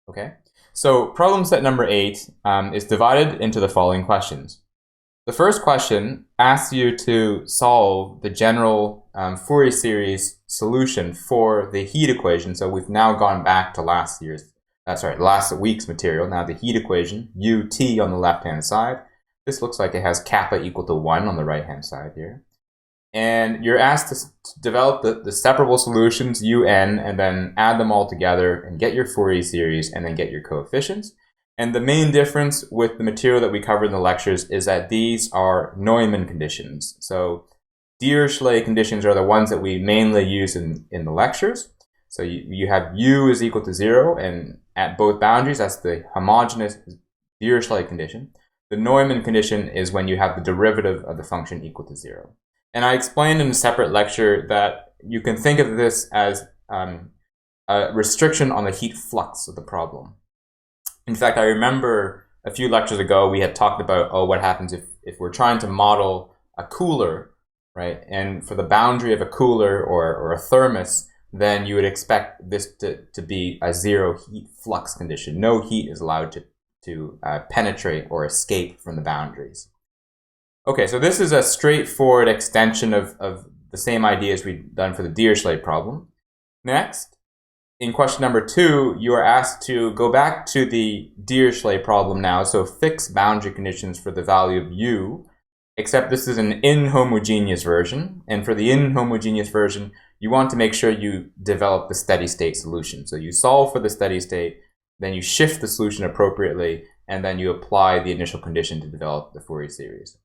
Okay, so problem set number 8 is divided into the following questions. The first question asks you to solve the general Fourier series solution for the heat equation. So we've now gone back to last week's material. Now the heat equation, UT on the left-hand side. This looks like it has kappa equal to 1 on the right-hand side here. And you're asked to develop the separable solutions, UN, and then add them all together and get your Fourier series and then get your coefficients. And the main difference with the material that we covered in the lectures is that these are Neumann conditions. So Dirichlet conditions are the ones that we mainly use in the lectures. So you have U is equal to 0, and at both boundaries, that's the homogeneous Dirichlet condition. The Neumann condition is when you have the derivative of the function equal to 0. And I explained in a separate lecture that you can think of this as a restriction on the heat flux of the problem. In fact, I remember a few lectures ago we had talked about, what happens if we're trying to model a cooler, right? And for the boundary of a cooler or a thermos, then you would expect this to be a zero heat flux condition. No heat is allowed to penetrate or escape from the boundaries. Okay, so this is a straightforward extension of the same ideas we've done for the Dirichlet problem. Next, in question number 2, you are asked to go back to the Dirichlet problem now, so fix boundary conditions for the value of U, except this is an inhomogeneous version, and for the inhomogeneous version, you want to make sure you develop the steady state solution. So you solve for the steady state, then you shift the solution appropriately, and then you apply the initial condition to develop the Fourier series.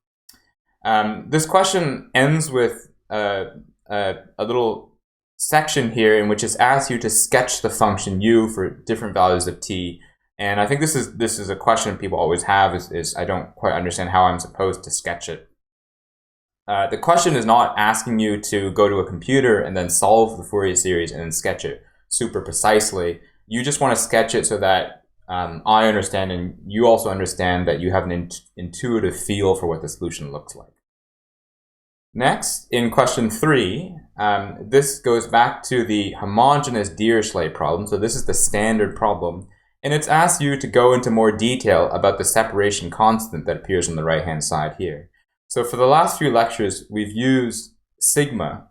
This question ends with a little section here in which it asks you to sketch the function u for different values of t. And I think this is a question people always have is I don't quite understand how I'm supposed to sketch it. The question is not asking you to go to a computer and then solve the Fourier series and then sketch it super precisely. You just want to sketch it so that I understand and you also understand that you have an intuitive feel for what the solution looks like. Next, in question 3, this goes back to the homogeneous Dirichlet problem. So this is the standard problem. And it's asked you to go into more detail about the separation constant that appears on the right-hand side here. So for the last few lectures, we've used sigma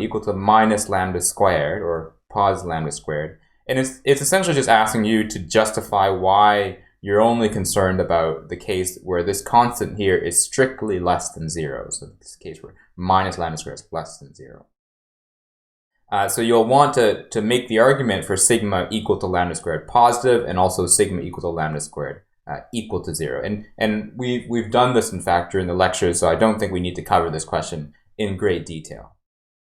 equal to minus lambda squared, or positive lambda squared. And it's essentially just asking you to justify why you're only concerned about the case where this constant here is strictly less than 0. So this is the case where minus lambda squared is less than 0. So you'll want to make the argument for sigma equal to lambda squared positive and also sigma equal to lambda squared equal to 0. And we've done this, in fact, during the lectures, so I don't think we need to cover this question in great detail.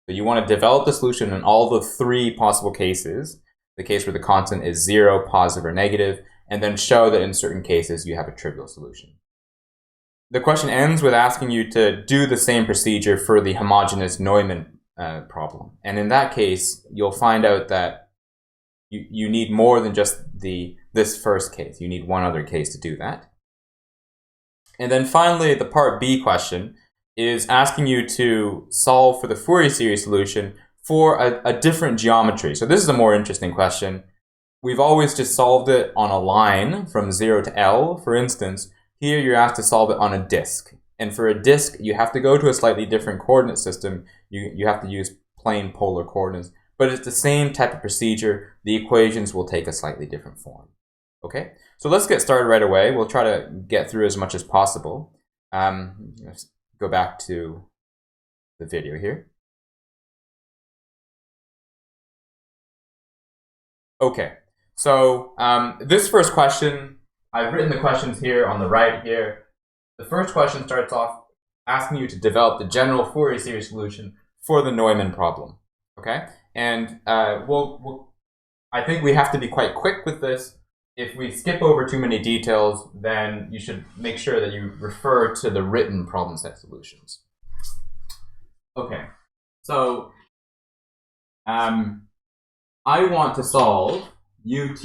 So you want to develop the solution in all the 3 possible cases, the case where the constant is 0, positive, or negative, and then show that in certain cases you have a trivial solution. The question ends with asking you to do the same procedure for the homogeneous Neumann problem. And in that case, you'll find out that you need more than just this first case. You need one other case to do that. And then finally, the part B question is asking you to solve for the Fourier series solution for a different geometry. So this is a more interesting question. We've always just solved it on a line from 0 to L, for instance. Here you're asked to solve it on a disk. And for a disk, you have to go to a slightly different coordinate system. You have to use plane polar coordinates. But it's the same type of procedure. The equations will take a slightly different form. Okay, so let's get started right away. We'll try to get through as much as possible. Let's go back to the video here. Okay, so this first question, I've written the questions here on the right here. The first question starts off asking you to develop the general Fourier series solution for the Neumann problem. Okay, and I think we have to be quite quick with this. If we skip over too many details, then you should make sure that you refer to the written problem set solutions. Okay, so I want to solve ut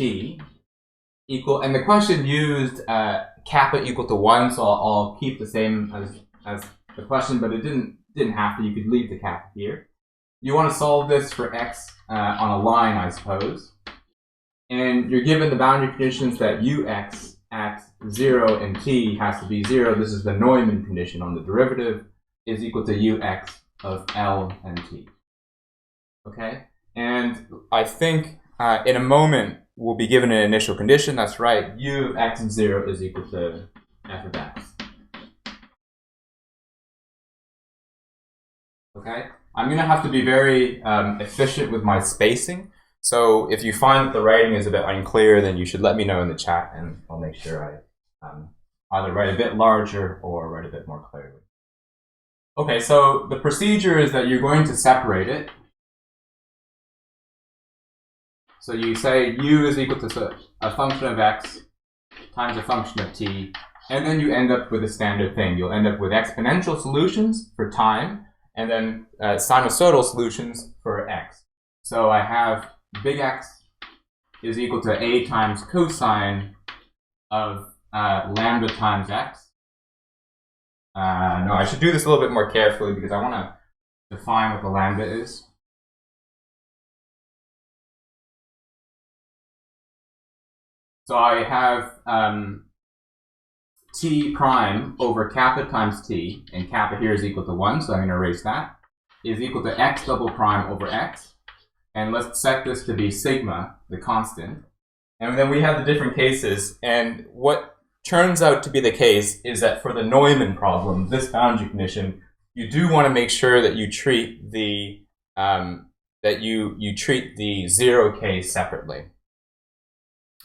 equal, and the question used kappa equal to 1, so I'll keep the same as the question, but it didn't have to. You could leave the kappa here. You want to solve this for x on a line, I suppose. and you're given the boundary conditions that ux at 0 and t has to be 0. This is the Neumann condition on the derivative, is equal to ux of L and t. Okay? And I think in a moment we'll be given an initial condition. That's right, u of x and 0 is equal to f of x. Okay? I'm going to have to be very efficient with my spacing. So if you find that the writing is a bit unclear, then you should let me know in the chat, and I'll make sure I either write a bit larger or write a bit more clearly. Okay, so the procedure is that you're going to separate it. So you say u is equal to a function of x times a function of t, and then you end up with a standard thing. You'll end up with exponential solutions for time, and then sinusoidal solutions for x. So I have big X is equal to a times cosine of lambda times x. No, I should do this a little bit more carefully because I want to define what the lambda is. So I have t prime over kappa times t, and kappa here is equal to 1, so I'm going to erase that, is equal to x double prime over x. And let's set this to be sigma, the constant. And then we have the different cases. And what turns out to be the case is that for the Neumann problem, this boundary condition, you do want to make sure that you treat the you treat the 0 case separately.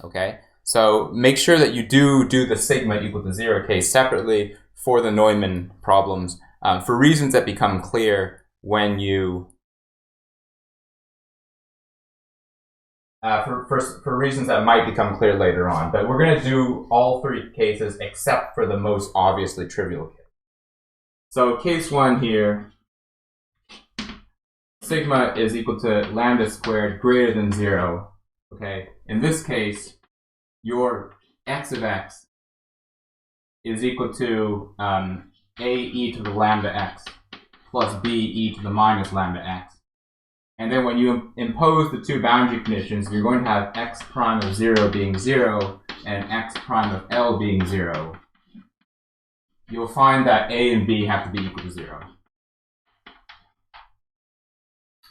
Okay, so make sure that you do the sigma equal to 0 case separately for the Neumann problems for reasons that become clear when you. For reasons that might become clear later on. But we're going to do all 3 cases except for the most obviously trivial case. So case 1 here, sigma is equal to lambda squared greater than 0. Okay, in this case, your x of x is equal to a e to the lambda x plus b e to the minus lambda x. And then when you impose the 2 boundary conditions, you're going to have x prime of 0 being 0 and x prime of L being 0. You'll find that a and b have to be equal to 0.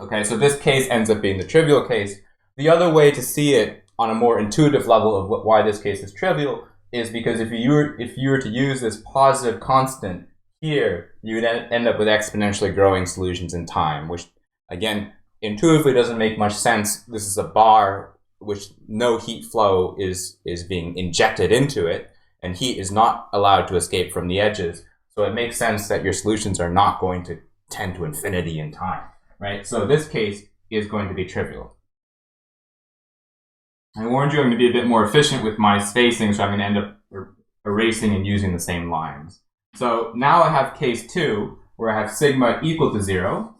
Okay, so this case ends up being the trivial case. The other way to see it on a more intuitive level of why this case is trivial is because if you were to use this positive constant here, you would end up with exponentially growing solutions in time, which, again, intuitively doesn't make much sense. This is a bar which no heat flow is being injected into it, and heat is not allowed to escape from the edges. So it makes sense that your solutions are not going to tend to infinity in time, right? So this case is going to be trivial. I warned you I'm going to be a bit more efficient with my spacing, so I'm going to end up erasing and using the same lines. So now I have case 2, where I have sigma equal to 0.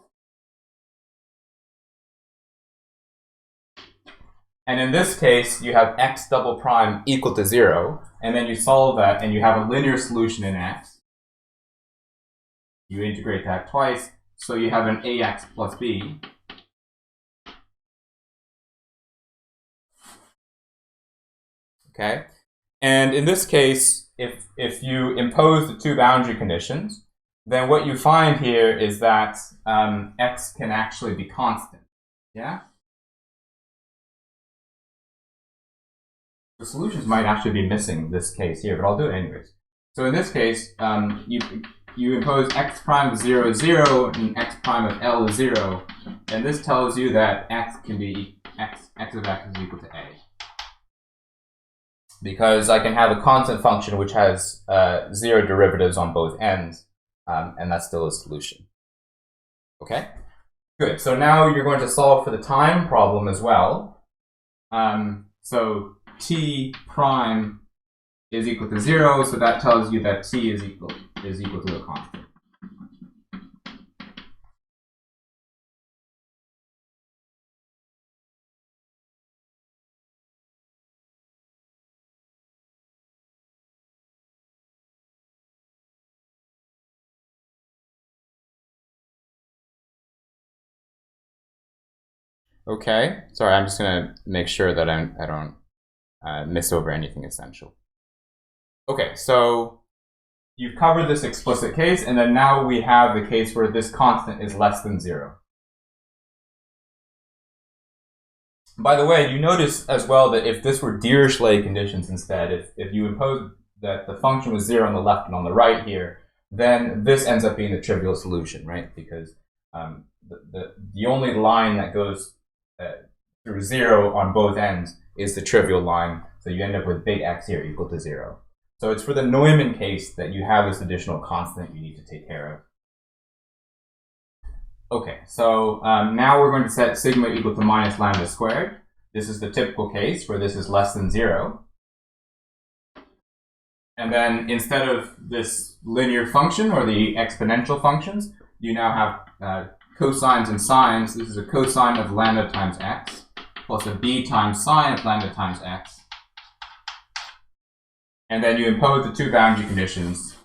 And in this case, you have x double prime equal to 0, and then you solve that, and you have a linear solution in x. You integrate that twice, so you have an ax plus b. Okay, and in this case, if you impose the 2 boundary conditions, then what you find here is that x can actually be constant. Yeah. The solutions might actually be missing this case here, but I'll do it anyways. So in this case, you impose x prime of 0 is 0 and x prime of L is 0, and this tells you that x can be x of x is equal to a. Because I can have a constant function which has 0 derivatives on both ends, and that's still a solution. Okay? Good. So now you're going to solve for the time problem as well. So t prime is equal to 0, so that tells you that t is equal to a constant. Okay, sorry, I'm just going to make sure that I don't miss over anything essential. Okay, so you've covered this explicit case, and then now we have the case where this constant is less than 0. By the way, you notice as well that if this were Dirichlet conditions instead, if you impose that the function was 0 on the left and on the right here, then this ends up being the trivial solution, right? Because the only line that goes through 0 on both ends is the trivial line, so you end up with big X here equal to 0. So it's for the Neumann case that you have this additional constant you need to take care of. Okay, so now we're going to set sigma equal to minus lambda squared. This is the typical case where this is less than 0. And then instead of this linear function or the exponential functions, you now have cosines and sines. This is a cosine of lambda times x plus a b times sine of lambda times x. And then you impose the two boundary conditions.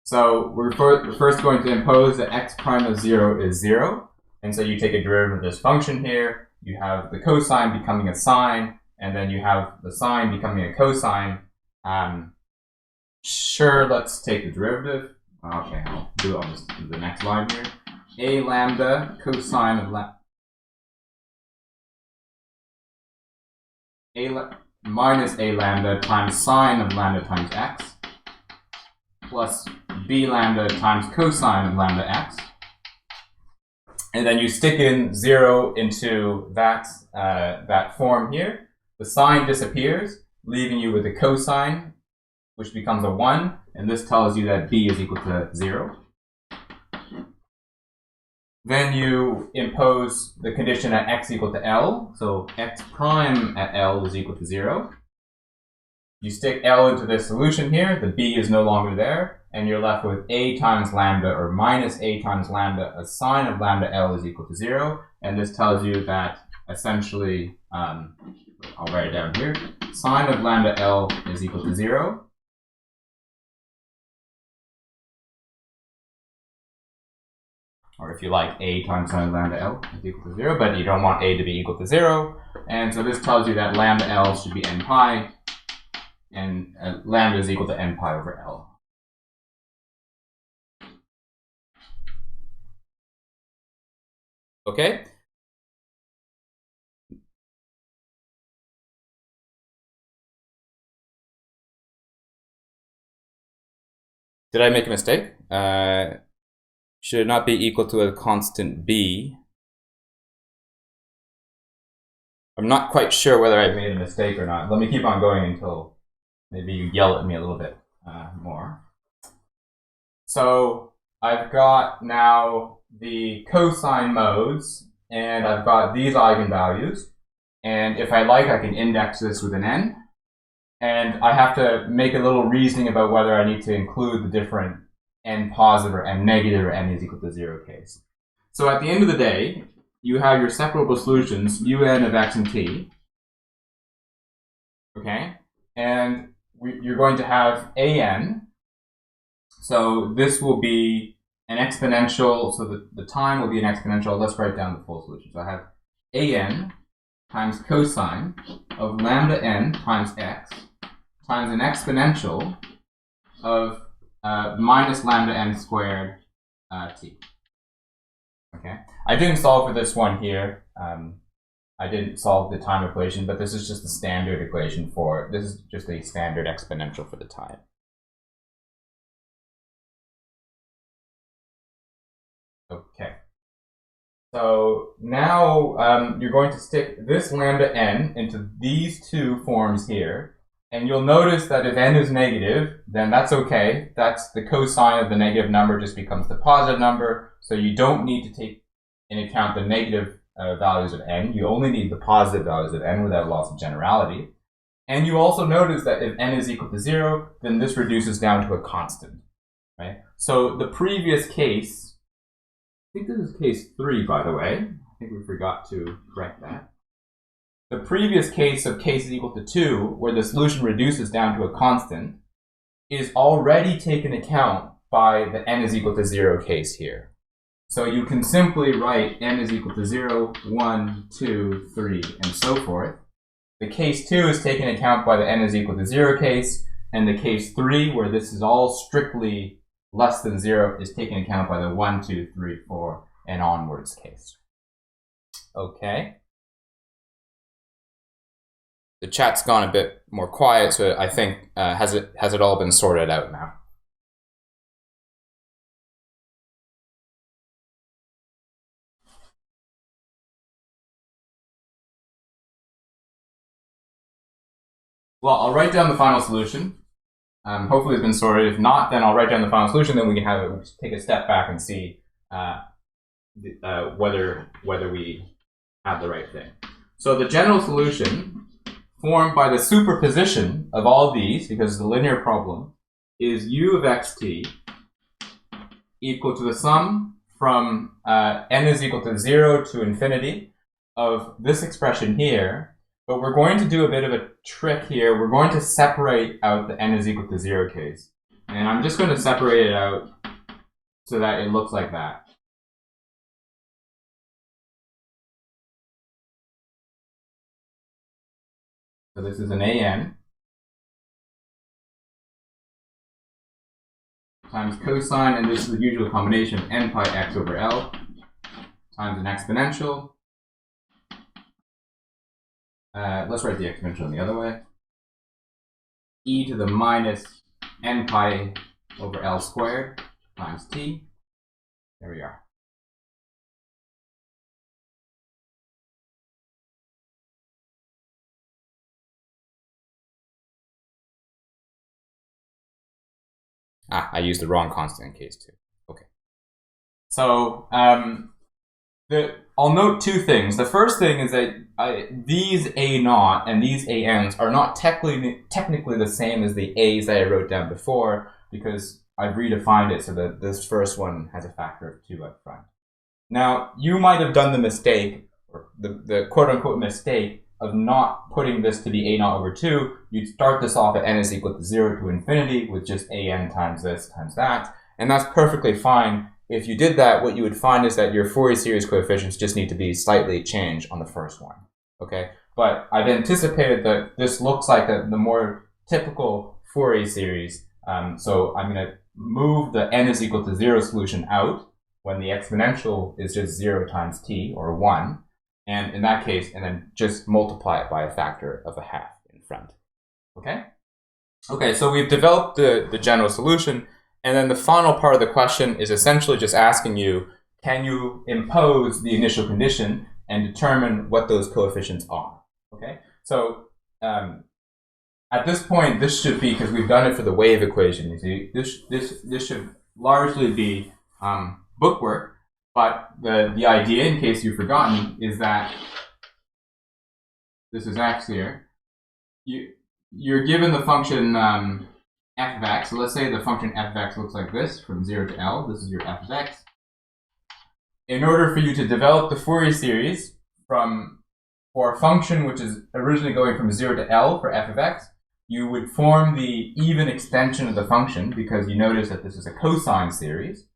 So we're first going to impose that x prime of 0 is 0. And so you take a derivative of this function here. You have the cosine becoming a sine, and then you have the sine becoming a cosine. Sure, let's take the derivative. Okay, I'll do it on the next line here. A lambda cosine of minus a lambda times sine of lambda times x plus b lambda times cosine of lambda x. And then you stick in 0 into that form here. The sine disappears, leaving you with a cosine, which becomes a 1, and this tells you that b is equal to 0. Then you impose the condition at x equal to L, so x prime at L is equal to 0. You stick L into this solution here, the b is no longer there, and you're left with a times lambda or minus a times lambda, a sine of lambda L is equal to 0, and this tells you that essentially, I'll write it down here, sine of lambda L is equal to 0. Or if you like, a times sine of lambda L is equal to 0, but you don't want a to be equal to 0. And so this tells you that lambda L should be n pi, and lambda is equal to n pi over L. Okay? Did I make a mistake? Should it not be equal to a constant b? I'm not quite sure whether I made a mistake or not. Let me keep on going until maybe you yell at me a little bit more. So I've got now the cosine modes, and I've got these eigenvalues. And if I like, I can index this with an n. And I have to make a little reasoning about whether I need to include the different n positive or n negative or n is equal to 0 case. So at the end of the day, you have your separable solutions, un of x and t. Okay? And you're going to have an. So this will be an exponential, so the time will be an exponential. Let's write down the full solution. So I have an times cosine of lambda n times x times an exponential of minus lambda n squared t. Okay, I didn't solve for this one here. I didn't solve the time equation, but this is just the standard equation for, this is just a standard exponential for the time. Okay, so now you're going to stick this lambda n into these two forms here, and you'll notice that if n is negative, then that's okay. That's the cosine of the negative number just becomes the positive number, so you don't need to take into account the negative values of n. You only need the positive values of n without loss of generality. And you also notice that if n is equal to 0, then this reduces down to a constant, right? So the previous case, I think this is case 3, by the way. I think we forgot to correct that. The previous case of case is equal to 2, where the solution reduces down to a constant, is already taken account by the n is equal to 0 case here. So you can simply write n is equal to 0, 1, 2, 3, and so forth. The case 2 is taken into account by the n is equal to 0 case, and the case 3, where this is all strictly less than 0, is taken into account by the 1, 2, 3, 4, and onwards case. Okay. The chat's gone a bit more quiet, so I think, has it all been sorted out now? Well, I'll write down the final solution. Hopefully it's been sorted. If not, then I'll write down the final solution, then we can take a step back and see whether we have the right thing. So the general solution, formed by the superposition of all these, because it's a linear problem, is u of xt equal to the sum from n is equal to 0 to infinity of this expression here. But we're going to do a bit of a trick here. We're going to separate out the n is equal to 0 case. And I'm just going to separate it out so that it looks like that. So this is an an times cosine, and this is the usual combination of n pi x over L times an exponential. Let's write the exponential in the other way. E to the minus n pi over L squared times t. There we are. I used the wrong constant in case 2. Okay. So I'll note two things. The first thing is that these A0 and these ANs are not technically the same as the A's that I wrote down before, because I've redefined it so that this first one has a factor of 2 up front. Now, you might have done the mistake, or the quote-unquote mistake, of not putting this to be A0 over 2. You'd start this off at n is equal to 0 to infinity with just an times this times that, and that's perfectly fine. If you did that, what you would find is that your Fourier series coefficients just need to be slightly changed on the first one, okay? But I've anticipated that this looks like the more typical Fourier series, so I'm going to move the n is equal to 0 solution out when the exponential is just 0 times t, or 1, and in that case, and then just multiply it by a factor of a half in front, okay? Okay, so we've developed the general solution. And then the final part of the question is essentially just asking you, can you impose the initial condition and determine what those coefficients are? Okay, so at this point, this should be, because we've done it for the wave equation, you see, this should largely be bookwork, but the idea, in case you've forgotten, is that this is x here. You're given the function f of x. So let's say the function f of x looks like this from 0 to L. This is your f of x. In order for you to develop the Fourier series for a function which is originally going from 0 to L for f of x, you would form the even extension of the function, because you notice that this is a cosine series,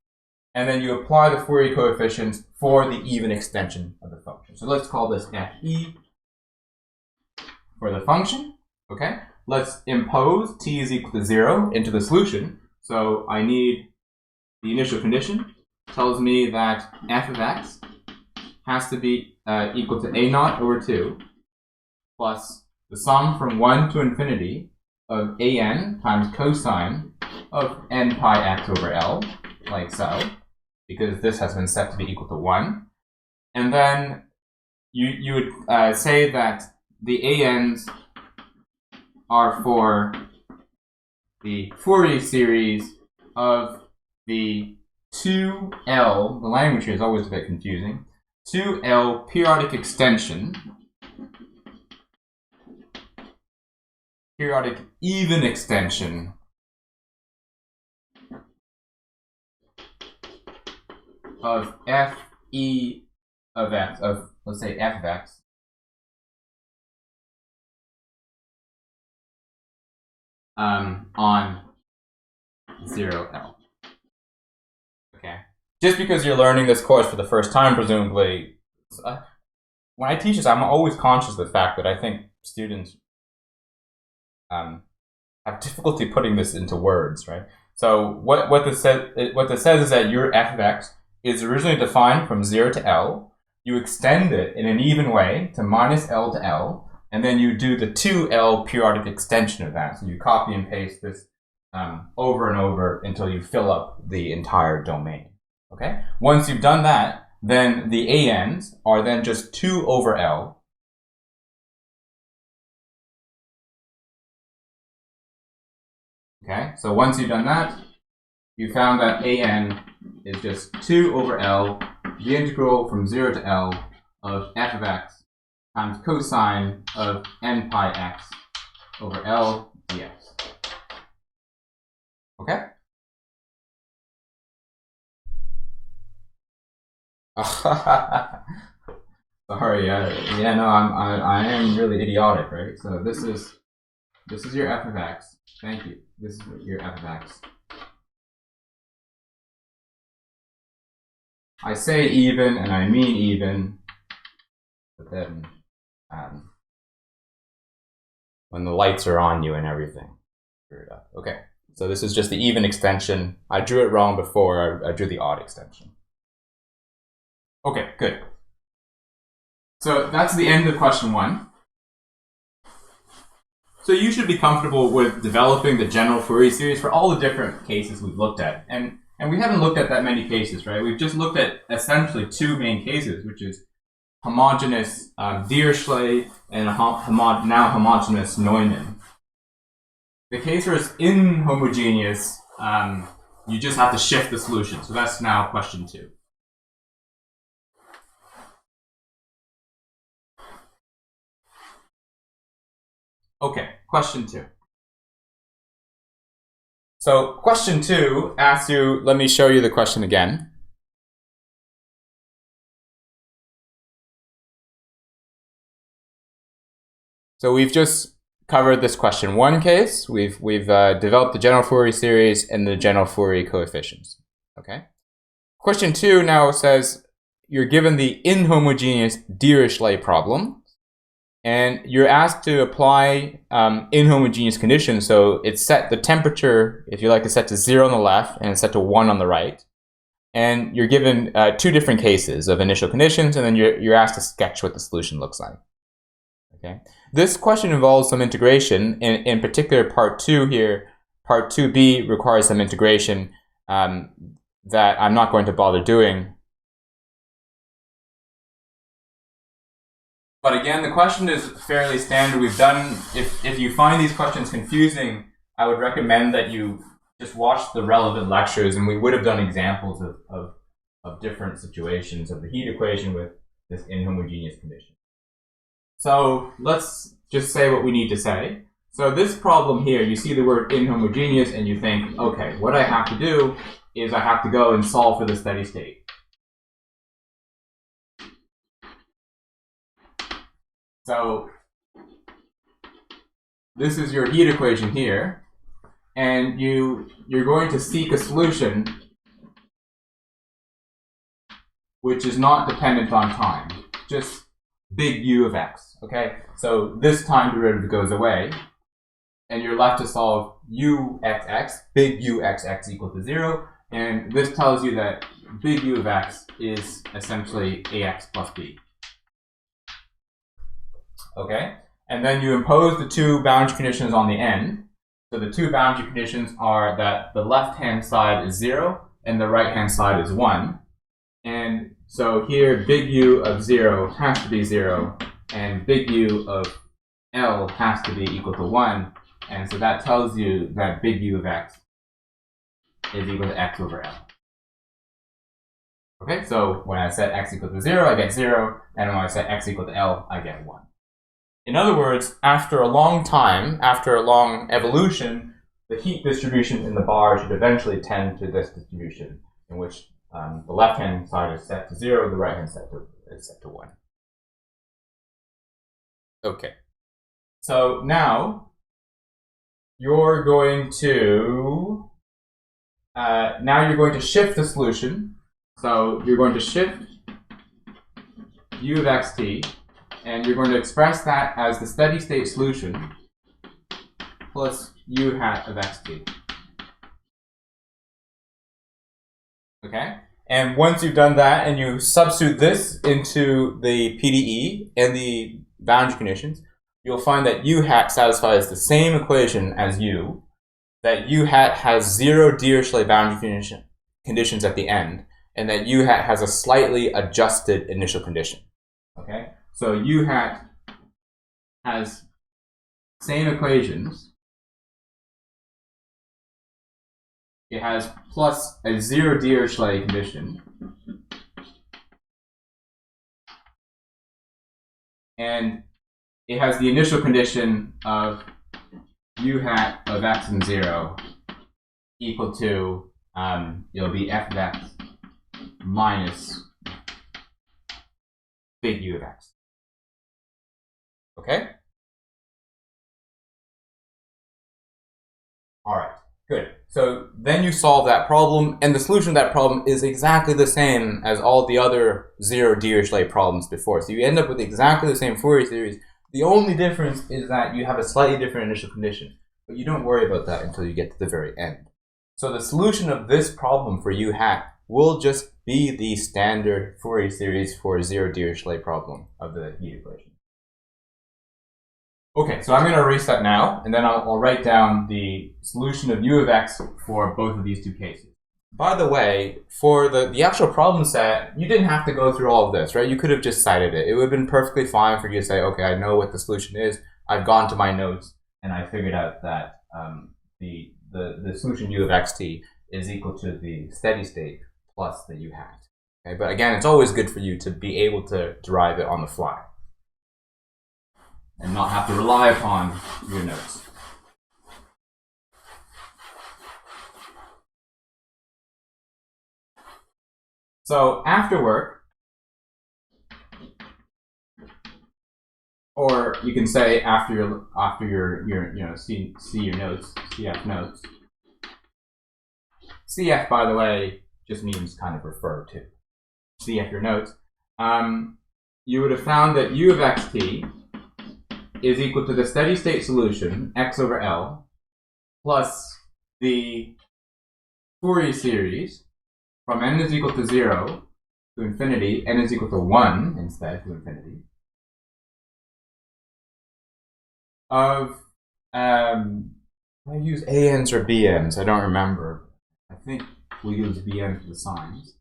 and then you apply the Fourier coefficients for the even extension of the function. So let's call this fe for the function, okay? Let's impose t is equal to 0 into the solution. So I need the initial condition. Tells me that f of x has to be equal to a0 over 2 plus the sum from 1 to infinity of an times cosine of n pi x over L, like so, because this has been set to be equal to 1. And then you would say that the an's are for the Fourier series of the 2L, the language here is always a bit confusing, 2L periodic extension, periodic even extension of fe of x, of, let's say, f of x, on 0L. just because you're learning this course for the first time, presumably, when I teach this, I'm always conscious of the fact that I think students have difficulty putting this into words, right? So what this says is that your f of x is originally defined from 0 to L. You extend it in an even way to minus L to L, and then you do the 2L periodic extension of that. So you copy and paste this over and over until you fill up the entire domain. Okay? Once you've done that, then the ANs are then just 2 over L. Okay? So once you've done that, you found that AN is just 2 over L, the integral from 0 to L of f of x times cosine of n pi x over L dx. Okay? Sorry, yeah, no, I am really idiotic, right? So this is your f of x. Thank you. This is your f of x. I say even and I mean even, but then when the lights are on you and everything, screw it up. Okay, so this is just the even extension. I drew it wrong before. I drew the odd extension. Okay, good. So that's the end of question 1. So you should be comfortable with developing the general Fourier series for all the different cases we've looked at. And we haven't looked at that many cases, right? We've just looked at essentially 2 main cases, which is homogeneous Dirichlet and now homogeneous Neumann. The case where it's inhomogeneous, you just have to shift the solution. So that's now question 2. Okay, question 2. So question 2 asks you, let me show you the question again. So we've just covered this question 1 case. We've developed the general Fourier series and the general Fourier coefficients. Okay. Question 2 now says you're given the inhomogeneous Dirichlet problem, and you're asked to apply inhomogeneous conditions. So it's set, the temperature, if you like, is set to 0 on the left and it's set to 1 on the right. And you're given 2 different cases of initial conditions, and then you're asked to sketch what the solution looks like. Okay. This question involves some integration. In particular, part 2 here, part 2b requires some integration that I'm not going to bother doing. But again, the question is fairly standard. We've done, if you find these questions confusing, I would recommend that you just watch the relevant lectures, and we would have done examples of different situations of the heat equation with this inhomogeneous condition. So let's just say what we need to say. So this problem here, you see the word inhomogeneous and you think, okay, what I have to do is I have to go and solve for the steady state. So this is your heat equation here, and you're going to seek a solution which is not dependent on time, just big U of x, okay? So this time derivative goes away, and you're left to solve u x x, big U x x equal to 0, and this tells you that big U of x is essentially ax plus b. Okay, and then you impose the 2 boundary conditions on the end. So the 2 boundary conditions are that the left-hand side is 0 and the right-hand side is 1. And so here, big U of 0 has to be 0, and big U of L has to be equal to 1. And so that tells you that big U of x is equal to x over L. Okay, so when I set x equal to 0, I get 0, and when I set x equal to L, I get 1. In other words, after a long time, after a long evolution, the heat distribution in the bar should eventually tend to this distribution, in which the left-hand side is set to 0, the right-hand side is set to 1. Okay. So now you're going to shift the solution So you're going to shift u of xt, and you're going to express that as the steady state solution plus u hat of xt. Okay? And once you've done that and you substitute this into the PDE and the boundary conditions, you'll find that u hat satisfies the same equation as u, that u hat has 0 Dirichlet boundary conditions at the end, and that u hat has a slightly adjusted initial condition. Okay? So u hat has same equations. It has plus a 0 Dirichlet condition. And it has the initial condition of u hat of x and 0 equal to, it'll be f of x minus big U of x. Okay? All right, good. So then you solve that problem, and the solution to that problem is exactly the same as all the other 0 Dirichlet problems before. So you end up with exactly the same Fourier series. The only difference is that you have a slightly different initial condition, but you don't worry about that until you get to the very end. So the solution of this problem for u hat will just be the standard Fourier series for 0 Dirichlet problem of the heat equation. Okay, so I'm going to erase that now, and then I'll write down the solution of u of x for both of these two cases. By the way, for the actual problem set, you didn't have to go through all of this, right? You could have just cited it. It would have been perfectly fine for you to say, okay, I know what the solution is. I've gone to my notes, and I figured out that the solution u of xt is equal to the steady state plus the u hat. Okay, but again, it's always good for you to be able to derive it on the fly and not have to rely upon your notes. So after work, or you can say after your see your notes, CF notes. CF, by the way, just means kind of refer to. CF your notes. You would have found that u of xt is equal to the steady state solution, x over L, plus the Fourier series from n is equal to 0 to infinity, n is equal to 1 instead to infinity, of, I use ANs or BNs, I don't remember. I think we'll use BN for the signs.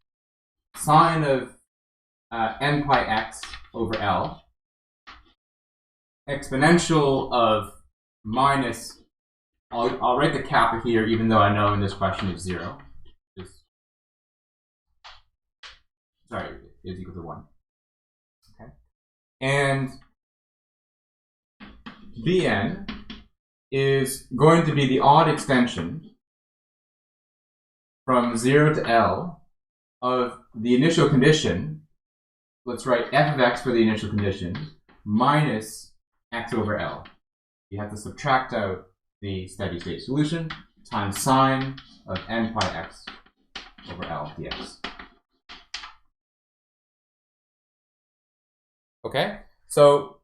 Sine of n pi x over L, exponential of minus, I'll write the kappa here even though I know in this question it's 0. Sorry, is equal to 1. Okay. And Bn is going to be the odd extension from 0 to L of the initial condition. Let's write f of x for the initial condition minus x over L. You have to subtract out the steady state solution times sine of n pi x over L dx. Okay, so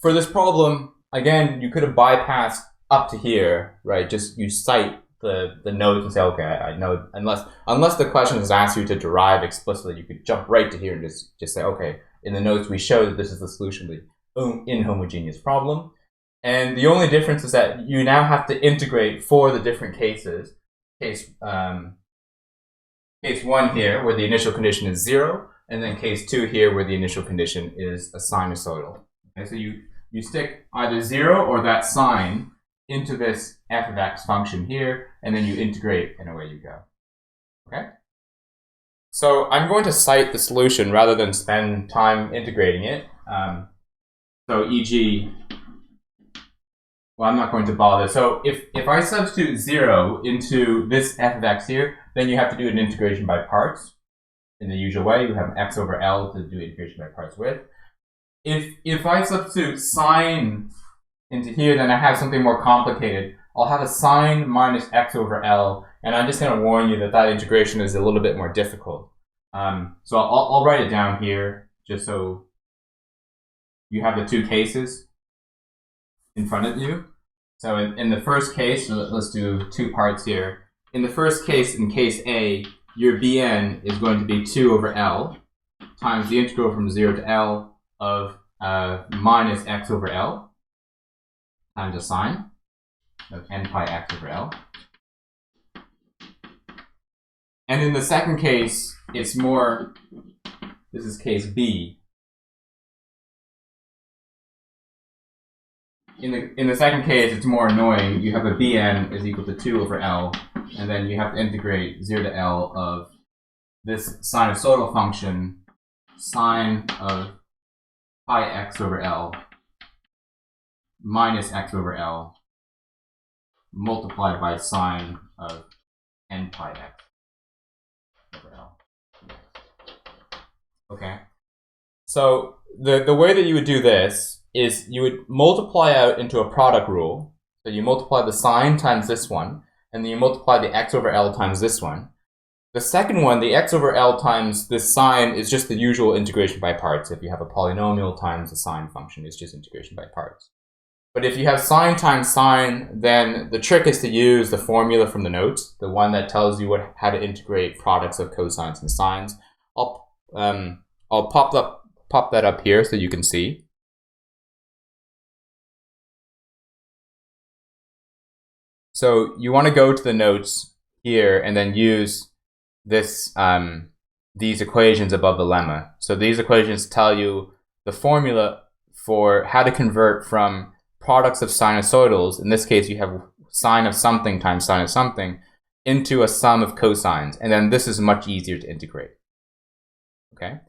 for this problem, again, you could have bypassed up to here, right? Just you cite the notes and say, okay, I know, unless the question has asked you to derive explicitly, you could jump right to here and just say, okay, in the notes we show that this is the solution of the inhomogeneous problem. And the only difference is that you now have to integrate for the different cases. Case 1 here, where the initial condition is 0, and then case 2 here, where the initial condition is a sinusoidal. Okay, so you stick either 0 or that sign into this f of x function here, and then you integrate, and away you go. Okay? So I'm going to cite the solution rather than spend time integrating it. So e.g., well, I'm not going to bother. So if I substitute 0 into this f of x here, then you have to do an integration by parts. In the usual way, you have x over L to do integration by parts with. If I substitute sine into here, then I have something more complicated. I'll have a sine minus x over L, and I'm just going to warn you that that integration is a little bit more difficult. So I'll write it down here just so you have the two cases in front of you. So in the first case, so let's do two parts here. In the first case, in case A, your Bn is going to be 2 over L times the integral from 0 to L of minus x over L times the sine of n pi x over L. And in the second case, it's more, this is case B. In the second case, it's more annoying. You have a Bn is equal to 2 over L, and then you have to integrate 0 to L of this sinusoidal function, sine of pi x over L minus x over L multiplied by sine of n pi x over L. Okay. So the way that you would do this is you would multiply out into a product rule. So you multiply the sine times this one, and then you multiply the x over L times this one. The second one, the x over L times this sine, is just the usual integration by parts. If you have a polynomial times the sine function, it's just integration by parts. But if you have sine times sine, then the trick is to use the formula from the notes, the one that tells you how to integrate products of cosines and sines. I'll pop that up here so you can see. So you want to go to the notes here and then use this these equations above the lemma. So these equations tell you the formula for how to convert from products of sinusoidals, in this case you have sine of something times sine of something, into a sum of cosines, and then this is much easier to integrate. Okay.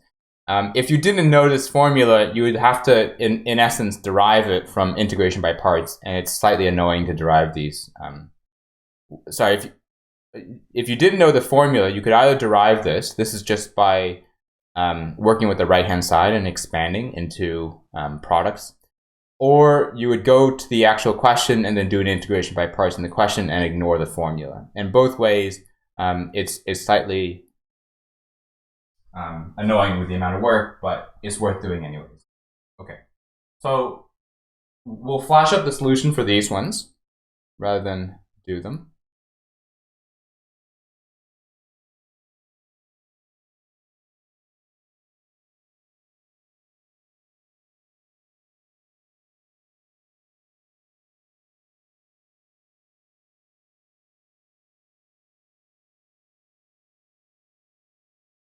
If you didn't know this formula, you would have to, in essence, derive it from integration by parts, and it's slightly annoying to derive these. Sorry, if you didn't know the formula, you could either derive this. This is just by working with the right-hand side and expanding into products. Or you would go to the actual question and then do an integration by parts in the question and ignore the formula. And both ways, it's slightly annoying with the amount of work, but it's worth doing anyways. Okay, so we'll flash up the solution for these ones rather than do them.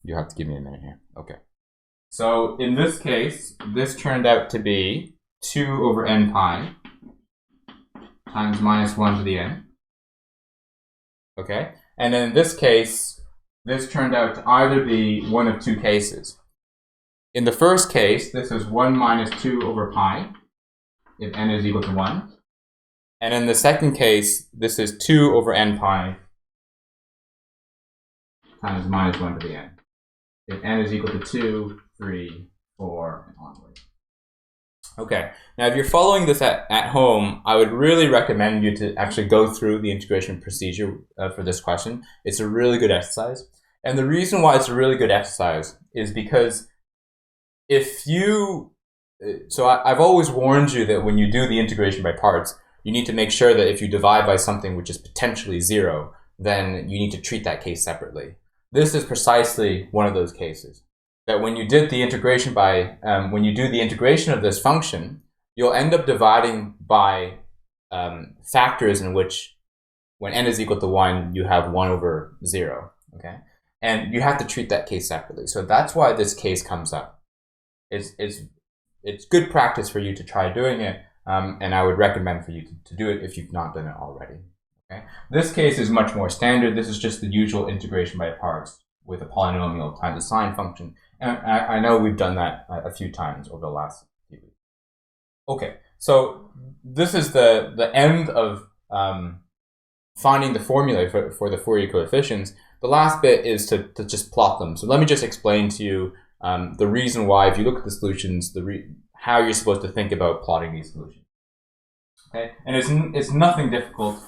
You have to give me a minute here. Okay. So in this case, this turned out to be 2 over n pi times minus 1 to the n. Okay. And in this case, this turned out to either be one of two cases. In the first case, this is 1 minus 2 over pi if n is equal to 1. And in the second case, this is 2 over n pi times minus 1 to the n. If n is equal to 2, 3, 4, and onward. Okay, now if you're following this at home, I would really recommend you to actually go through the integration procedure for this question. It's a really good exercise. And the reason why it's a really good exercise is because if you, I've always warned you that when you do the integration by parts, you need to make sure that if you divide by something which is potentially 0, then you need to treat that case separately. This is precisely one of those cases. That when you did the integration by, when you do the integration of this function, you'll end up dividing by factors in which, when n is equal to 1, you have 1 over 0. Okay, and you have to treat that case separately. So that's why this case comes up. It's good practice for you to try doing it, and I would recommend for you to do it if you've not done it already. Okay. This case is much more standard. This is just the usual integration by parts with a polynomial times a sine function. And I know we've done that a few times over the last few weeks. Okay, so this is the end of finding the formula for the Fourier coefficients. The last bit is to just plot them. So let me just explain to you the reason why, if you look at the solutions, how you're supposed to think about plotting these solutions. Okay, and it's nothing difficult.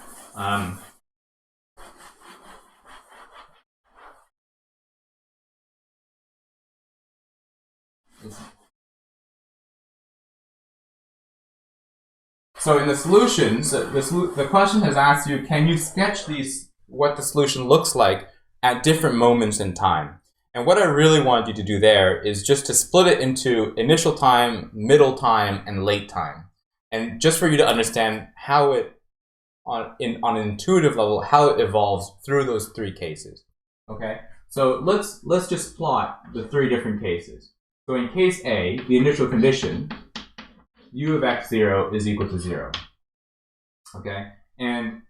So in the solutions, the question has asked you, can you sketch what the solution looks like at different moments in time? And what I really wanted you to do there is just to split it into initial time, middle time, and late time. And just for you to understand how it, on an intuitive level, how it evolves through those three cases. Okay? So let's just plot the three different cases. So in case A, the initial condition, u of x0 is equal to 0. Okay? And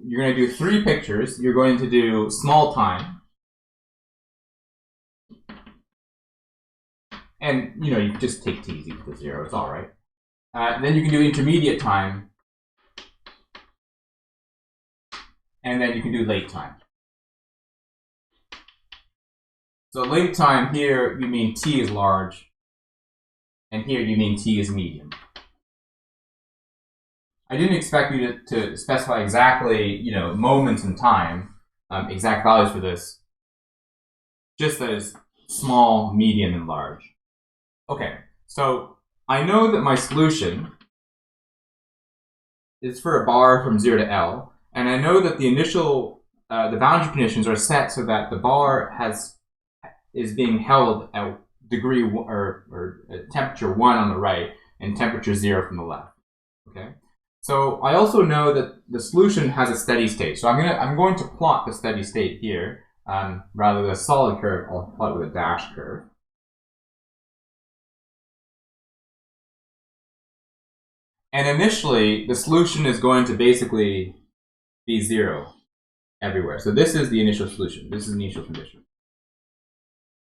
you're going to do three pictures. You're going to do small time. And, you just take t is equal to 0. It's all right. Then you can do intermediate time. And then you can do late time. So late time here, you mean t is large. And here you mean t is medium. I didn't expect you to specify exactly, moments in time, exact values for this. Just as small, medium, and large. Okay, so I know that my solution is for a bar from 0 to L, and I know that the initial, the boundary conditions are set so that the bar is being held at degree or temperature 1 on the right and temperature 0 from the left. Okay, so I also know that the solution has a steady state. So I'm going to plot the steady state here rather than a solid curve. I'll plot it with a dashed curve. And initially, the solution is going to basically be 0 everywhere. So this is the initial solution. This is the initial condition.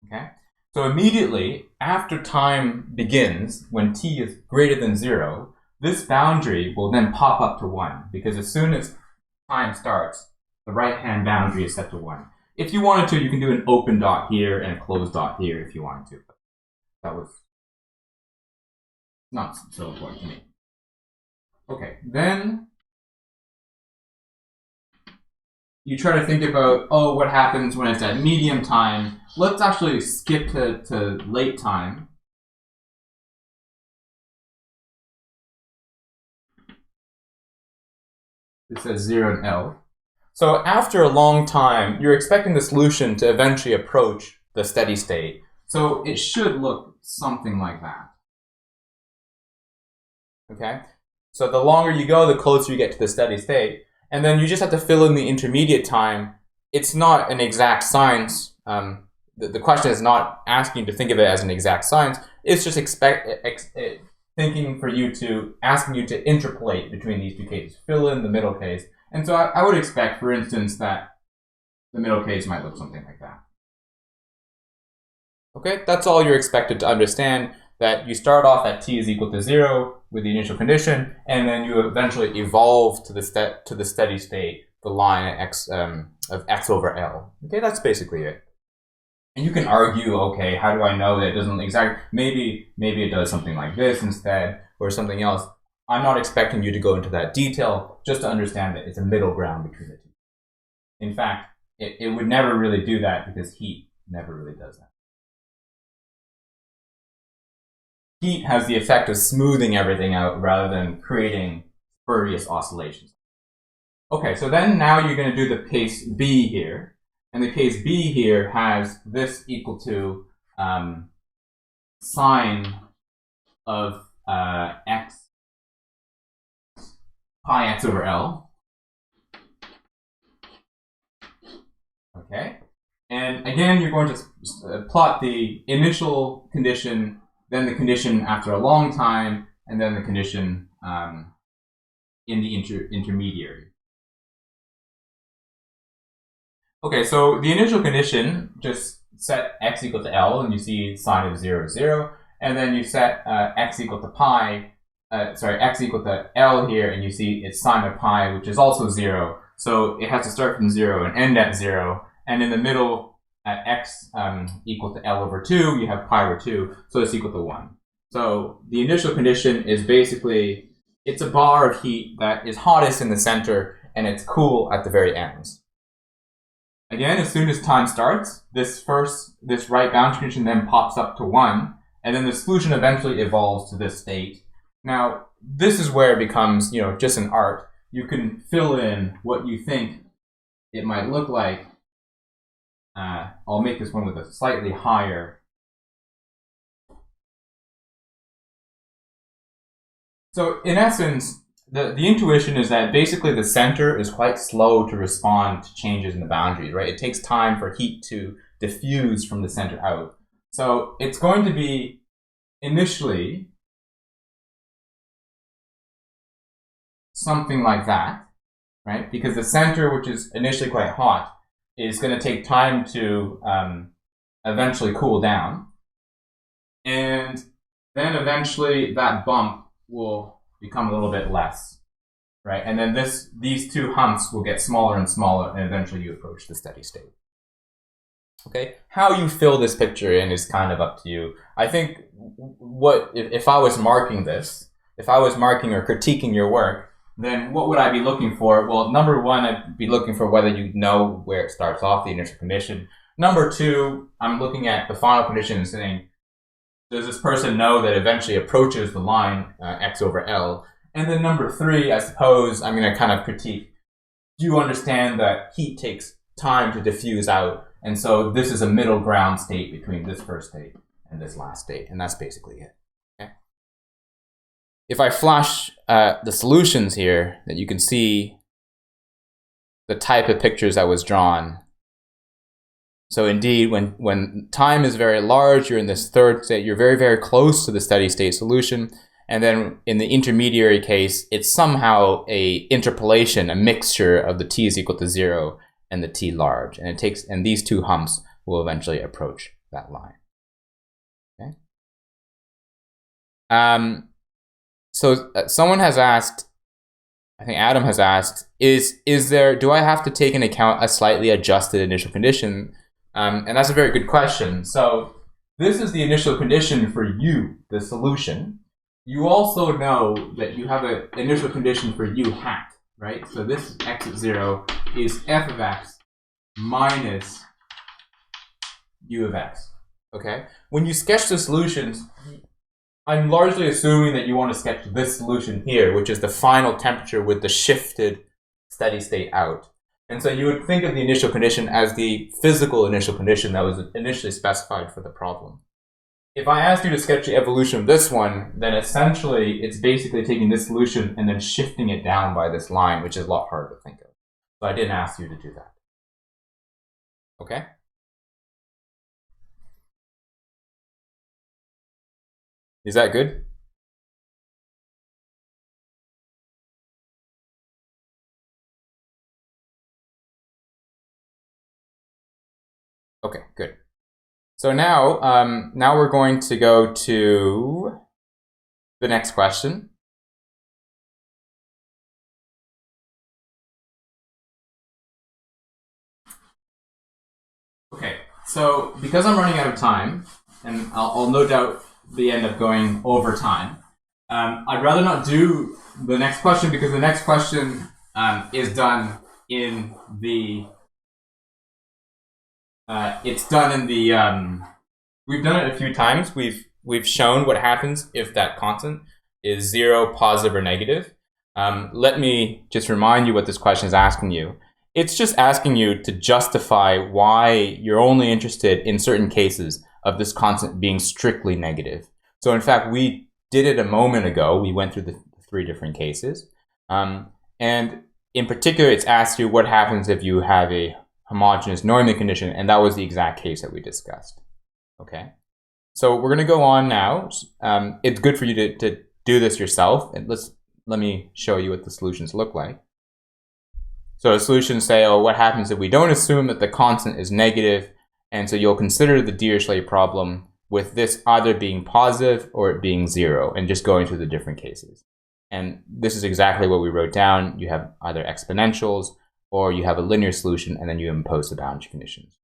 Okay? So immediately, after time begins, when t is greater than 0, this boundary will then pop up to 1. Because as soon as time starts, the right-hand boundary is set to 1. If you wanted to, you can do an open dot here and a closed dot here if you wanted to. But that was not so important to me. Okay, then you try to think about, what happens when it's at medium time. Let's actually skip to late time. It says 0 and L. So after a long time, you're expecting the solution to eventually approach the steady state. So it should look something like that. Okay? So the longer you go, the closer you get to the steady state. And then you just have to fill in the intermediate time. It's not an exact science. The question is not asking you to think of it as an exact science. It's just asking you to interpolate between these two cases. Fill in the middle case. And so I would expect, for instance, that the middle case might look something like that. Okay, that's all you're expected to understand, that you start off at t is equal to 0 with the initial condition, and then you eventually evolve to the steady state, the line of x over L. Okay, that's basically it. And you can argue, okay, how do I know that it doesn't exactly, maybe it does something like this instead, or something else. I'm not expecting you to go into that detail, just to understand that it's a middle ground between the two. In fact, it would never really do that because heat never really does that. Heat has the effect of smoothing everything out rather than creating spurious oscillations. Okay, so then now you're going to do the case B here. And the case B here has this equal to sine of x, pi x over L. Okay, and again, you're going to plot the initial condition, then the condition after a long time, and then the condition in the intermediary. Okay, so the initial condition, just set x equal to L, and you see sine of 0 is 0, and then you set x equal to x equal to L here, and you see it's sine of pi, which is also 0, so it has to start from 0 and end at 0, and in the middle, at x equal to L over 2, you have pi over 2, so it's equal to 1. So the initial condition is basically, it's a bar of heat that is hottest in the center, and it's cool at the very ends. Again, as soon as time starts, this right boundary condition then pops up to 1, and then the solution eventually evolves to this state. Now, this is where it becomes, just an art. You can fill in what you think it might look like. I'll make this one with a slightly higher. So in essence, the intuition is that basically the center is quite slow to respond to changes in the boundaries, right? It takes time for heat to diffuse from the center out. So it's going to be initially something like that, right? Because the center, which is initially quite hot, is going to take time to eventually cool down. And then eventually that bump will become a little bit less, right? And then these two humps will get smaller and smaller, and eventually you approach the steady state. Okay, how you fill this picture in is kind of up to you. I think if I was marking this, if I was marking or critiquing your work, then what would I be looking for? Well, number one, I'd be looking for whether you know where it starts off, the initial condition. Number two, I'm looking at the final condition and saying, does this person know that eventually approaches the line x over L? And then number three, I suppose I'm going to kind of critique, do you understand that heat takes time to diffuse out? And so this is a middle ground state between this first state and this last state. And that's basically it. Okay. If I flash the solutions here, that you can see the type of pictures that was drawn. So indeed, when time is very large, you're in this third state, you're very, very close to the steady state solution. And then in the intermediary case, it's somehow a interpolation, a mixture of the t is equal to 0 and the t large. And these two humps will eventually approach that line. Okay. So someone has asked, I think Adam has asked, do I have to take into account a slightly adjusted initial condition? And that's a very good question. So this is the initial condition for u, the solution. You also know that you have an initial condition for u hat, right? So this x at 0 is f of x minus u of x, okay? When you sketch the solutions, I'm largely assuming that you want to sketch this solution here, which is the final temperature with the shifted steady state out. And so you would think of the initial condition as the physical initial condition that was initially specified for the problem. If I asked you to sketch the evolution of this one, then essentially it's basically taking this solution and then shifting it down by this line, which is a lot harder to think of. So I didn't ask you to do that. Okay? Is that good? Okay, good. So now we're going to go to the next question. Okay, so because I'm running out of time, and I'll no doubt be end up going over time, I'd rather not do the next question because the next question is done in the we've done it a few times. We've shown what happens if that constant is 0, positive, or negative. Let me just remind you what this question is asking you. It's just asking you to justify why you're only interested in certain cases of this constant being strictly negative. So in fact, we did it a moment ago. We went through the 3 different cases. And in particular, it's asked you what happens if you have a homogeneous normally condition, and that was the exact case that we discussed. Okay, so we're going to go on now. It's good for you to do this yourself, and let me show you what the solutions look like. So the solutions say, oh, what happens if we don't assume that the constant is negative, and so you'll consider the Dirichlet problem with this either being positive or it being 0, and just going through the different cases. And this is exactly what we wrote down. You have either exponentials, or you have a linear solution, and then you impose the boundary conditions.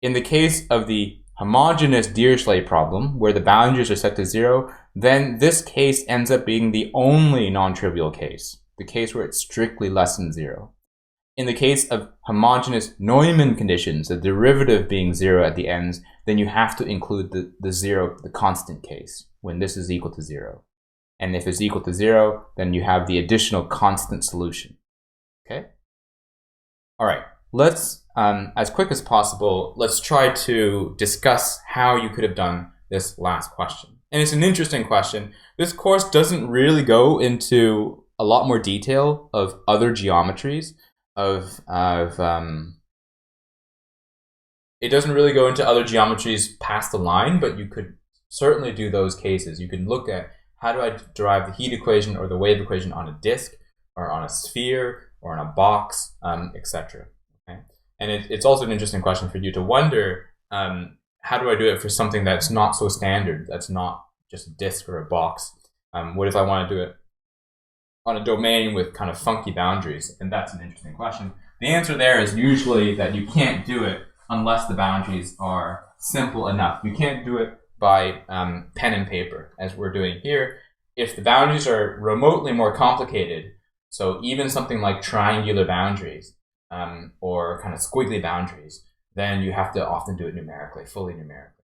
In the case of the homogeneous Dirichlet problem, where the boundaries are set to 0, then this case ends up being the only non-trivial case, the case where it's strictly less than 0. In the case of homogeneous Neumann conditions, the derivative being 0 at the ends, then you have to include the 0, the constant case, when this is equal to 0. And if it's equal to 0, then you have the additional constant solution. Okay? All right, let's, as quick as possible, let's try to discuss how you could have done this last question. And it's an interesting question. This course doesn't really go into a lot more detail of other geometries, it doesn't really go into other geometries past the line, but you could certainly do those cases. You can look at how do I derive the heat equation or the wave equation on a disk or on a sphere or on a box, etc. Okay? And it's also an interesting question for you to wonder, how do I do it for something that's not so standard, that's not just a disk or a box? What if I want to do it on a domain with kind of funky boundaries? And that's an interesting question. The answer there is usually that you can't do it unless the boundaries are simple enough. You can't do it by pen and paper, as we're doing here. If the boundaries are remotely more complicated, so even something like triangular boundaries or kind of squiggly boundaries, then you have to often do it numerically, fully numerically.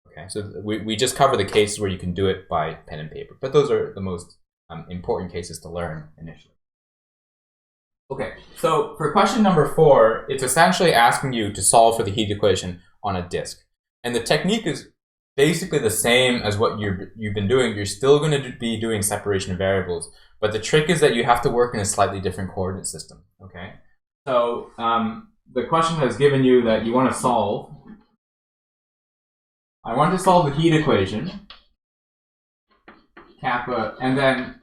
Okay, so we just cover the cases where you can do it by pen and paper, but those are the most important cases to learn initially. Okay, so for question number 4, it's essentially asking you to solve for the heat equation on a disk. And the technique is basically the same as what you've been doing. You're still going to be doing separation of variables, but the trick is that you have to work in a slightly different coordinate system. Okay, so the question has given you that you want to solve. I want to solve the heat equation, kappa, and then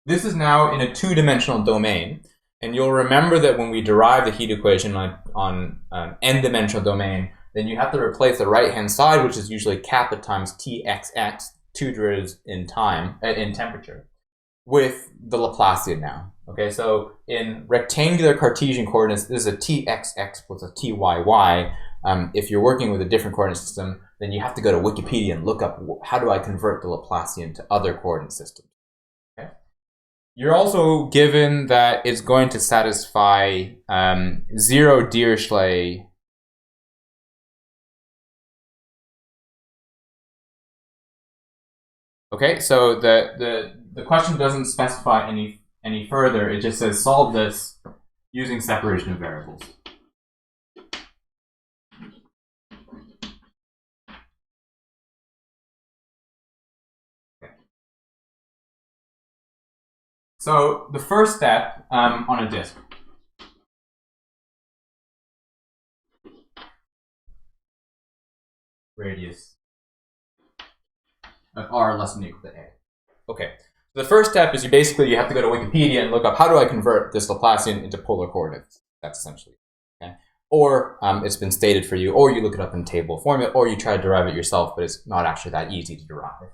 this is now in a 2-dimensional domain. And you'll remember that when we derive the heat equation on an n-dimensional domain, then you have to replace the right-hand side, which is usually kappa times Txx, 2 derivatives in time, in temperature, with the Laplacian now. Okay, so in rectangular Cartesian coordinates, this is a Txx plus a Tyy. If you're working with a different coordinate system, then you have to go to Wikipedia and look up how do I convert the Laplacian to other coordinate systems. Okay. You're also given that it's going to satisfy 0 Dirichlet . Okay, so the question doesn't specify any further. It just says solve this using separation of variables. Okay. So the first step on a disk. Radius of r less than or equal to a. Okay, so the first step is you have to go to Wikipedia and look up how do I convert this Laplacian into polar coordinates. That's essentially okay. Or it's been stated for you, or you look it up in table format, or you try to derive it yourself, but it's not actually that easy to derive.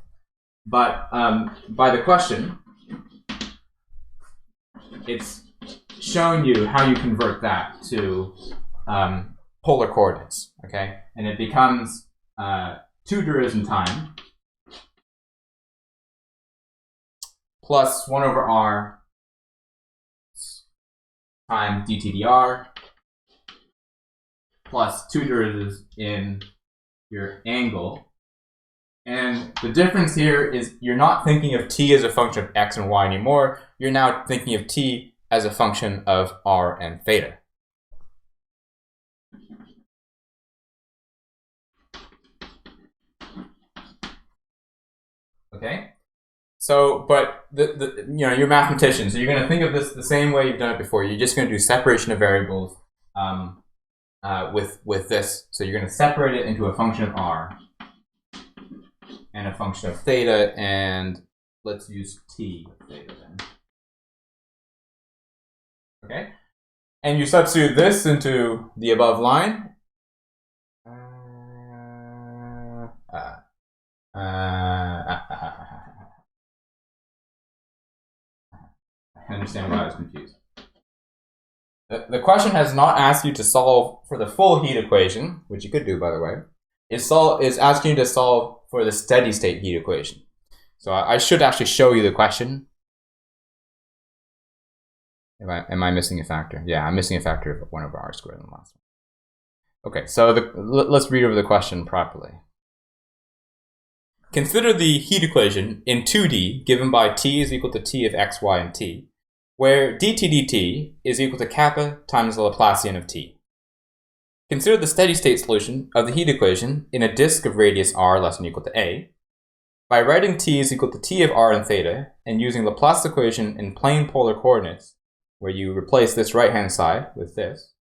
But by the question, it's showing you how you convert that to polar coordinates. Okay, and it becomes 2 derivatives in time plus 1 over r times dt dr plus 2 derivatives in your angle. And the difference here is you're not thinking of t as a function of x and y anymore. You're now thinking of t as a function of r and theta. Okay? So, but you're mathematicians, so you're going to think of this the same way you've done it before. You're just going to do separation of variables with this. So you're going to separate it into a function of r and a function of theta, and let's use t with theta then. Okay, and you substitute this into the above line. I understand why I was confused. The question has not asked you to solve for the full heat equation, which you could do, by the way. It's asking you to solve for the steady state heat equation. So I should actually show you the question. Am I missing a factor? Yeah, I'm missing a factor of 1 over r squared in the last one. Okay, so let's read over the question properly. Consider the heat equation in 2D given by T is equal to T of x, y, and T, where dt dt is equal to kappa times the Laplacian of T. Consider the steady state solution of the heat equation in a disk of radius r less than or equal to a. By writing T is equal to T of r and theta and using Laplace equation in plane polar coordinates, where you replace this right-hand side with this,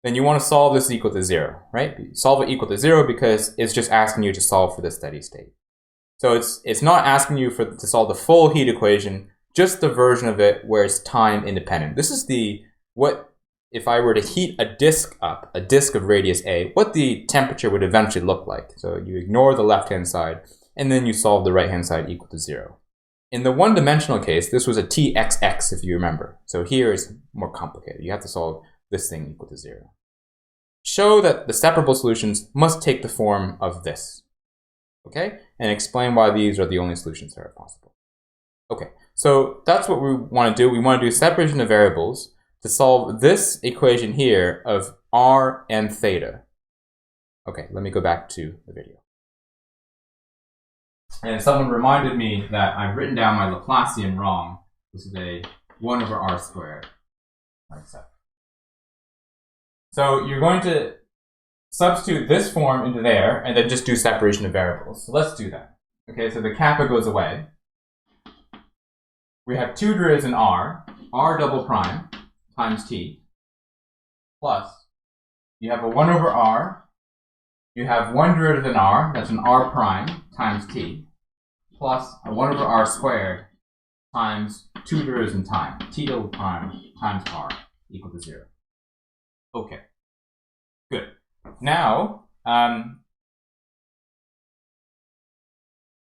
then you want to solve this equal to 0, right? Solve it equal to 0 because it's just asking you to solve for the steady state. So it's not asking you to solve the full heat equation, just the version of it where it's time independent. This is what if I were to heat a disk up, a disk of radius a, what the temperature would eventually look like. So you ignore the left-hand side, and then you solve the right-hand side equal to 0. In the one-dimensional case, this was a txx, if you remember. So here is more complicated. You have to solve this thing equal to 0. Show that the separable solutions must take the form of this. Okay? And explain why these are the only solutions that are possible. Okay, so that's what we want to do. We want to do separation of variables to solve this equation here of r and theta. Okay, let me go back to the video. And someone reminded me that I've written down my Laplacian wrong. This is a 1 over r squared. Like so. So you're going to substitute this form into there and then just do separation of variables. So let's do that. Okay, so the kappa goes away. We have 2 derivatives in r double prime times t, plus you have a 1 over r, you have 1 derivative in r, that's an r prime times t, plus a 1 over r squared times 2 derivatives in time, t double prime times r equal to 0. Okay, good. Now,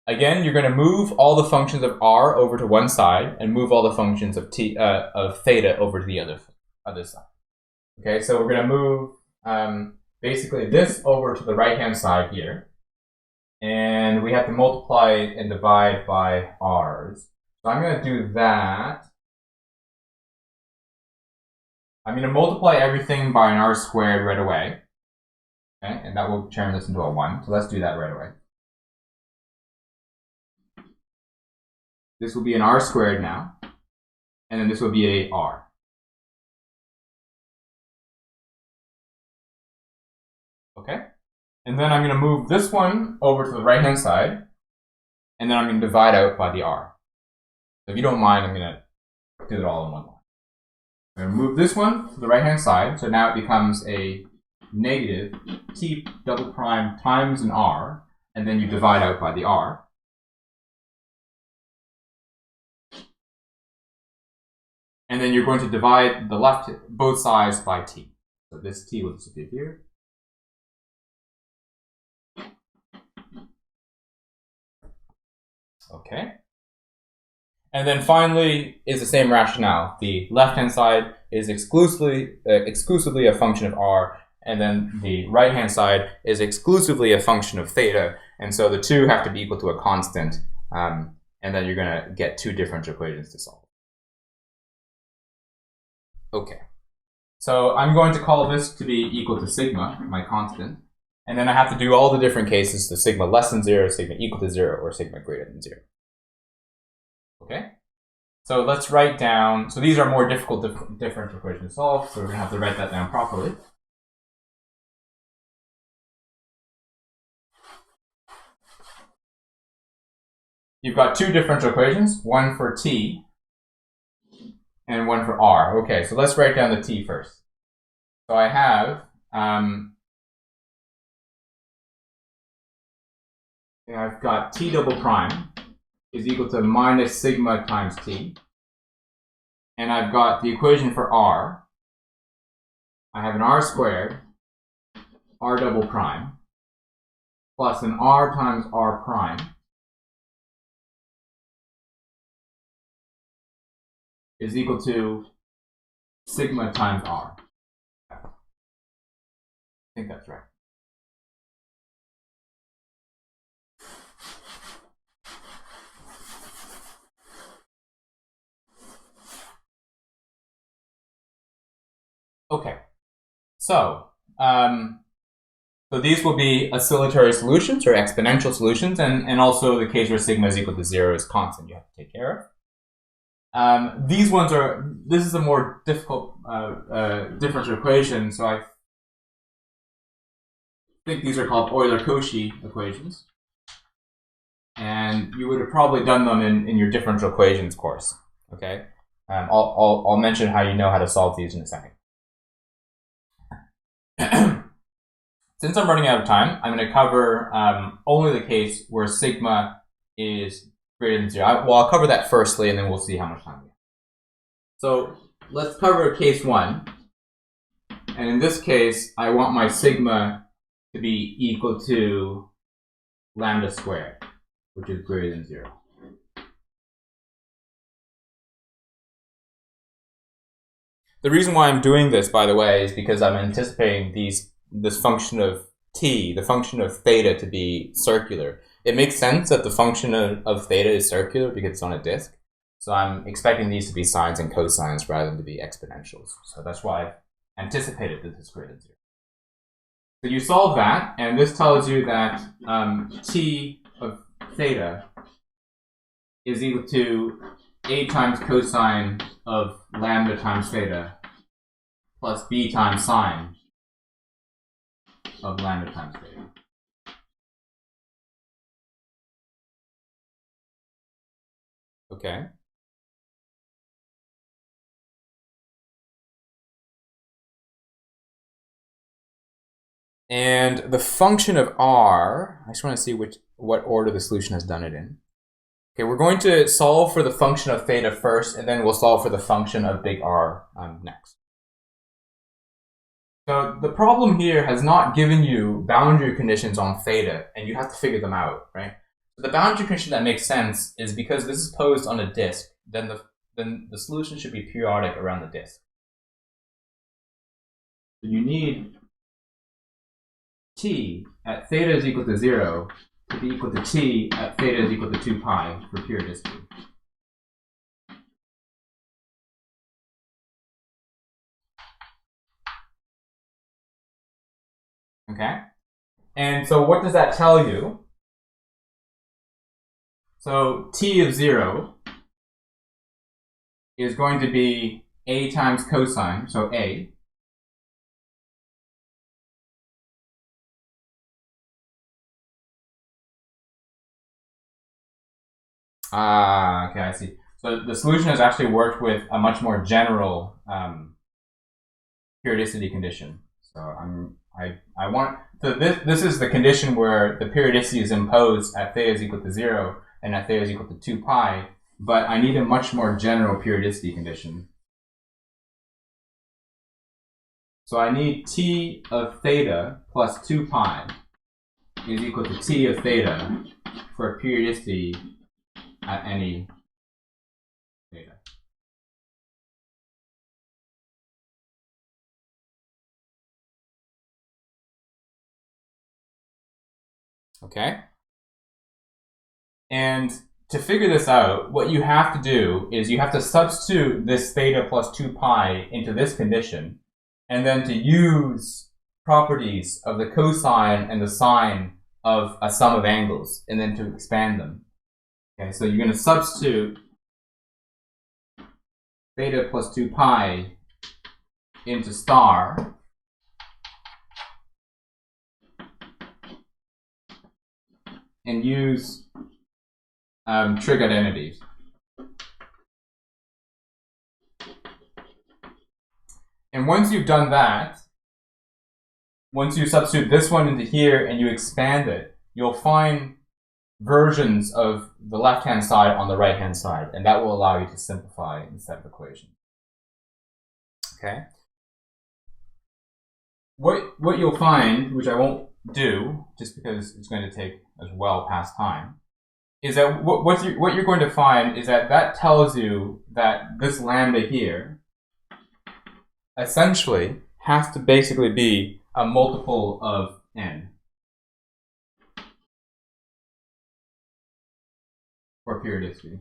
again, you're going to move all the functions of r over to one side and move all the functions of theta over to the other side. Okay, so we're going to move basically this over to the right-hand side here. And we have to multiply and divide by r's. So I'm going to do that. I'm going to multiply everything by an r squared right away. Okay, and that will turn this into a 1. So let's do that right away. This will be an r squared now. And then this will be a r. Okay? And then I'm going to move this one over to the right-hand side. And then I'm going to divide out by the r. So if you don't mind, I'm going to do it all in one line. I'm going to move this one to the right-hand side. So now it becomes a negative t double prime times an r. And then you divide out by the r. And then you're going to divide the both sides by t. So this t will disappear here. Okay. And then finally is the same rationale. The left-hand side is exclusively a function of r, and then the right-hand side is exclusively a function of theta. And so the two have to be equal to a constant, and then you're going to get 2 differential equations to solve. Okay. So I'm going to call this to be equal to sigma, my constant. And then I have to do all the different cases, the sigma less than 0, sigma equal to 0, or sigma greater than 0. Okay? So let's write down, so these are more difficult differential equations to solve, so we're going to have to write that down properly. You've got 2 differential equations, one for t and one for r. Okay, so let's write down the t first. So I have, I've got t double prime is equal to minus sigma times t. And I've got the equation for r. I have an r squared, r double prime, plus an r times r prime is equal to sigma times r. I think that's right. Okay, so so these will be oscillatory solutions or exponential solutions, and also the case where sigma is equal to 0 is constant you have to take care of. These ones this is a more difficult differential equation, so I think these are called Euler-Cauchy equations. And you would have probably done them in your differential equations course, okay? I'll mention how you know how to solve these in a second. Since I'm running out of time, I'm going to cover only the case where sigma is greater than 0. I'll cover that firstly, and then we'll see how much time we have. So let's cover case 1. And in this case, I want my sigma to be equal to lambda squared, which is greater than 0. The reason why I'm doing this, by the way, is because I'm anticipating this function of t, the function of theta, to be circular. It makes sense that the function of theta is circular because it's on a disk. So I'm expecting these to be sines and cosines rather than to be exponentials. So that's why I've anticipated that this is greater than 0. So you solve that, and this tells you that t of theta is equal to a times cosine of lambda times theta plus b times sine of lambda times theta. Okay. And the function of r, I just want to see what order the solution has done it in. Okay, we're going to solve for the function of theta first, and then we'll solve for the function of big R next. So the problem here has not given you boundary conditions on theta, and you have to figure them out, right? The boundary condition that makes sense is because this is posed on a disk, then the solution should be periodic around the disk. So you need t at theta is equal to 0 to be equal to t at theta is equal to 2 pi for periodicity. Okay? And so what does that tell you? So t of 0 is going to be a times cosine, so a, okay, I see. So the solution has actually worked with a much more general periodicity condition. So this is the condition where the periodicity is imposed at theta is equal to 0 and at theta is equal to 2 pi, but I need a much more general periodicity condition. So I need t of theta plus 2 pi is equal to t of theta for periodicity at any theta. Okay? And to figure this out, what you have to do is you have to substitute this theta plus 2 pi into this condition, and then to use properties of the cosine and the sine of a sum of angles, and then to expand them. Okay, so you're going to substitute theta plus 2 pi into star, and use trig identities. And once you've done that, once you substitute this one into here and you expand it, you'll find versions of the left-hand side on the right-hand side, and that will allow you to simplify the set of equations. Okay? What you'll find, which I won't do, just because it's going to take us well past time, is that what you're going to find is that tells you that this lambda here essentially has to basically be a multiple of n for periodicity.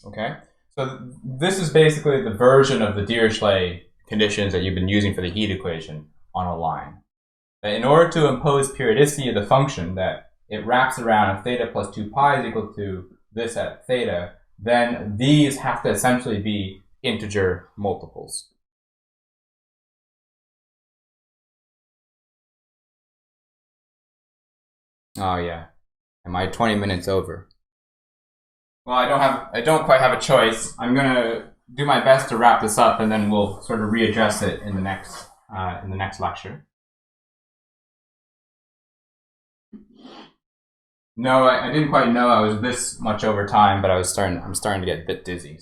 Okay, so this is basically the version of the Dirichlet conditions that you've been using for the heat equation on a line. In order to impose periodicity of the function, that it wraps around if theta plus 2 pi is equal to this at theta, then these have to essentially be integer multiples. Oh yeah, and my 20 minutes over. Well, I don't quite have a choice. I'm gonna do my best to wrap this up, and then we'll sort of readdress it in the next lecture. No, I didn't quite know I was this much over time, but I'm starting to get a bit dizzy.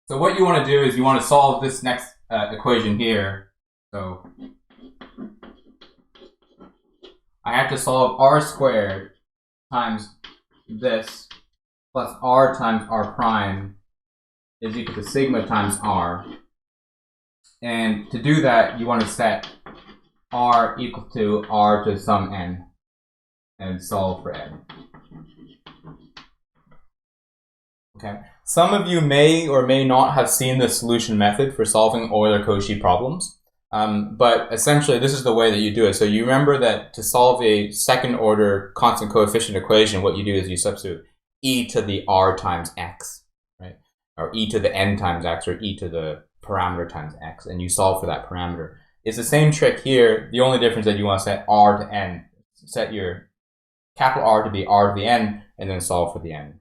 So what you want to do is you want to solve this next equation here. So I have to solve r squared times this plus r times r prime is equal to sigma times r. And to do that, you want to set r equal to r to some n and solve for n. Okay. Some of you may or may not have seen the solution method for solving Euler-Cauchy problems. But essentially, this is the way that you do it. So you remember that to solve a second order constant coefficient equation, what you do is you substitute e to the r times x, right? Or e to the n times x, or e to the parameter times x, and you solve for that parameter. It's the same trick here. The only difference is that you want to set r to n. Set your capital R to be r to the n, and then solve for the n.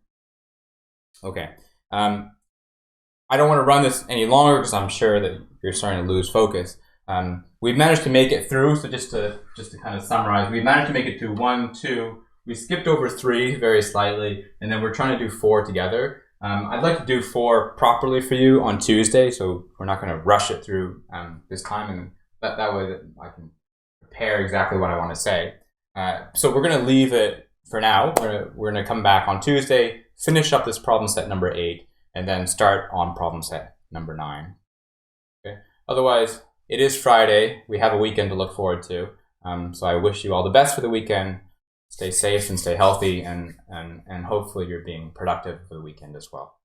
Okay. I don't want to run this any longer because I'm sure that you're starting to lose focus. We've managed to make it through, so just to kind of summarize, we've managed to make it to 1, 2, we skipped over 3 very slightly, and then we're trying to do 4 together. I'd like to do 4 properly for you on Tuesday, so we're not going to rush it through this time, and that way that I can prepare exactly what I want to say. So we're going to leave it for now. We're going to come back on Tuesday, finish up this problem set number 8, and then start on problem set number 9. Okay. Otherwise, it is Friday. We have a weekend to look forward to. So I wish you all the best for the weekend. Stay safe and stay healthy, and hopefully you're being productive for the weekend as well.